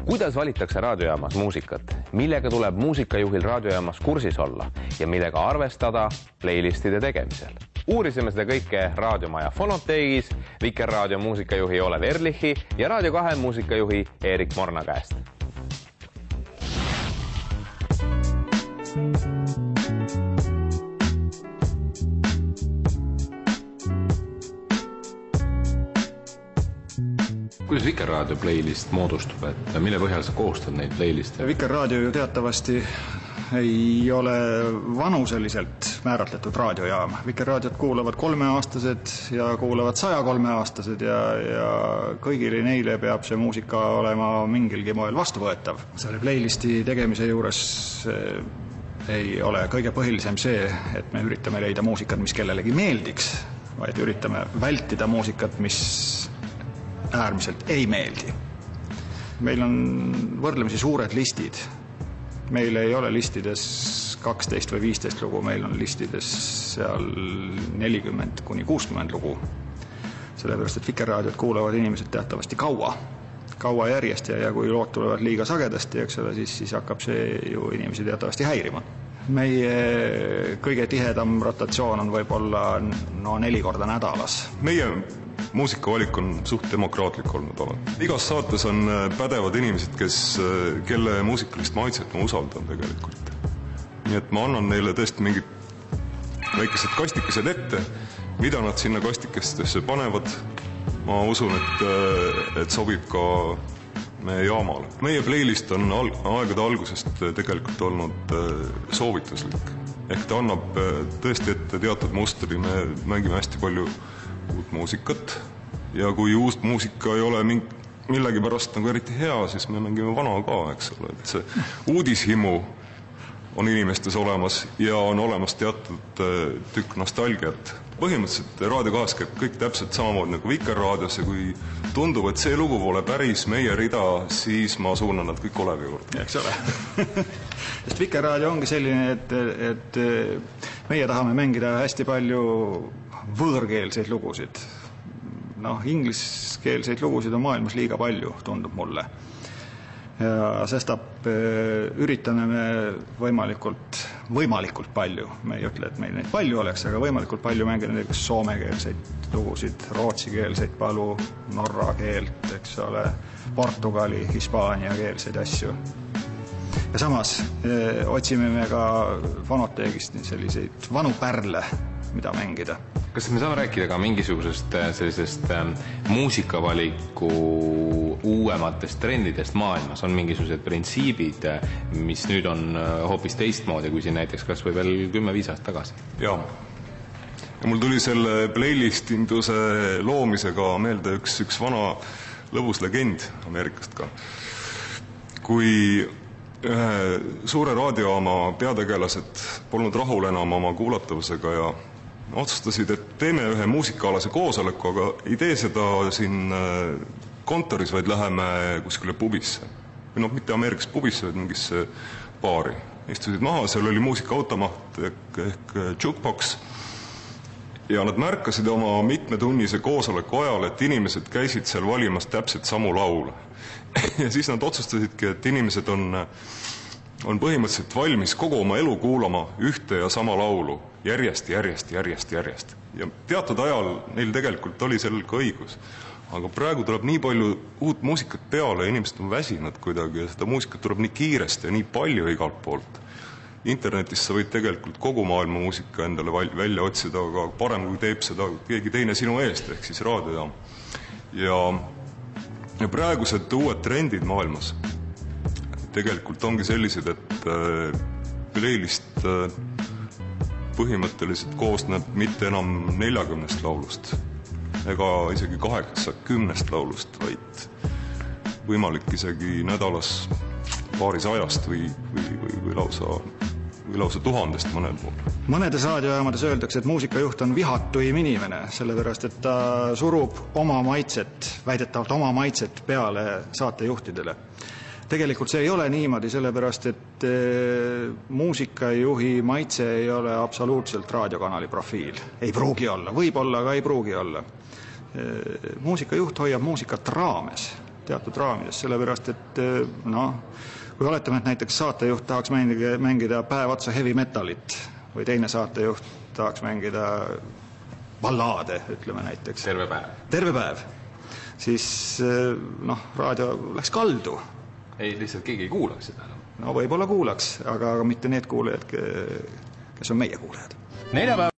Kuidas valitakse raadiojaamas muusikat? Millega tuleb muusikajuhil raadiojaamas kursis olla ja millega arvestada playlistide tegemisel? Uurisime seda kõike raadiomaja Fonoteegis, Vikerraadio muusikajuhi Olev Erlichi ja Raadio 2 muusikajuhi Erik Morna käest. Kuidas Vikerraadio playlist moodustub, et mille põhjal sa koostad neid playliste? Vikerraadio ju teatavasti ei ole vanuseliselt määratletud raadiojaam. Vikerraadiot kuulavad 3-aastased ja kuulavad 103-aastased ja kõigile neile peab see muusika olema mingilgi moel vastuvõetav. Selle playlisti tegemise juures ei ole kõige põhilisem see, et me üritame leida muusikat, mis kellelegi meeldiks, vaid üritame vältida muusikat, mis äärmiselt ei meeldi. Meil on võrdlemisi suured listid. Meil ei ole listides 12 või 15 lugu, meil on listides seal 40 kuni 60 lugu. Sellepärast, et Vikerraadiot kuulavad inimesed teatavasti kaua järjest ja kui lood tulevad liiga sagedasti, siis hakkab see ju inimesi teatavasti häirima. Meie kõige tihedam rotatsioon on võib-olla 4 korda nädalas. Meie muusikavalik on suht demokraatlik olnud alati. Igas saates on pädevad inimesed, kelle muusikalist maitset ma usaldan tegelikult. Nii et ma annan neile tõesti mingid väikesed kastikesed ette, mida nad sinna kastikestesse panevad. Ma usun, et sobib ka meie jaamale. Meie playlist on aegade algusest tegelikult olnud soovituslik. Ehk ta annab tõesti ette teatud mustri, me mängime hästi palju uut muusikat ja kui uus muusika ei ole millegi pärast nagu eriti hea, siis me mängime vana ka, eks ole. Et see uudishimu on inimestes olemas ja on olemas teatud tükk nostalgiat. Põhimõtteliselt Raadio 2 käib kõik täpselt samamoodi nagu Vikerraadios ja kui tundub, et see lugu pole päris meie rida, siis ma suunan nad kõik Olevi juurde. Eks ole. Sest Vikerraadio ongi selline, et meie tahame mängida hästi palju võõrkeelseid lugusid. Ingliskeelseid lugusid on maailmas liiga palju, tundub mulle. Ja sestap üritame me võimalikult palju. Me ei ütle, et meil neid palju oleks, aga võimalikult palju mängida näiteks soomekeelseid lugusid, rootsikeelseid palu, norra keelt, eks ole, Portugali, Hispaania keelseid asju. Ja samas otsime me ka Fonoteegist selliseid vanu pärle, mida mängida. Kas me saame rääkida ka mingisugusest sellisest muusikavaliku uuematest trendidest maailmas? On mingisugused printsiibid, mis nüüd on hoopis teistmoodi, kui siin näiteks kas või veel 10-5 aastat tagasi? Jaa. Ja mul tuli selle playlistinduse loomisega meelde üks vana lõbus legend Ameerikast ka. Kui ühe suure raadiojaama peategelased polnud rahul enam oma kuulatavusega ja otsustasid, et teeme ühe muusikaalase koosoleku, aga ei tee seda siin kontoris, vaid läheme kuskile pubisse. Või mitte Ameerikas pubisse, vaid mingisse baari. Istusid maha, seal oli muusikaautomaat ehk jukebox ja nad märkasid oma mitmetunnise koosoleku ajal, et inimesed käisid seal valimas täpselt samu laule. Ja siis nad otsustasidki, et inimesed on põhimõtteliselt valmis kogu oma elu kuulama ühte ja sama laulu järjest. Ja teatud ajal neil tegelikult oli sellel ka õigus. Aga praegu tuleb nii palju uut muusikat peale ja inimesed on väsinud kuidagi ja seda muusikat tuleb nii kiiresti ja nii palju igalt poolt. Internetis sa võid tegelikult kogu maailma muusika endale välja otsida, aga parem kui teeb seda keegi teine sinu eest, ehk siis raadiojaam. Ja praegused uued trendid maailmas tegelikult ongi sellised, et playlist põhimõtteliselt koosneb mitte enam 40 laulust ega isegi 80 laulust, vaid võimalik isegi nädalas paaris ajast või lausa 1000 mõnel pool. Mõnedes raadiojaamades öeldakse, et muusikajuht on vihatuim inimene, sellepärast, et ta surub oma maitset, väidetavalt oma maitset peale saatejuhtidele. Tegelikult see ei ole niimoodi, sellepärast, et muusikajuhi maitse ei ole absoluutselt raadiokanali profiil. Ei pruugi olla, võib olla, aga ei pruugi olla. Muusikajuht hoiab muusikat raames teatud raamides, sellepärast et kui oletame, et näiteks saatejuht tahaks mängida päev otsa heavy metalit või teine saatejuht tahaks mängida ballaade, ütleme näiteks. Terve päev. Siis raadio läks kaldu. Ei, lihtsalt keegi ei kuulaks seda. No võib-olla kuulaks, aga mitte need kuulajad, kes on meie kuulajad. Neljapäev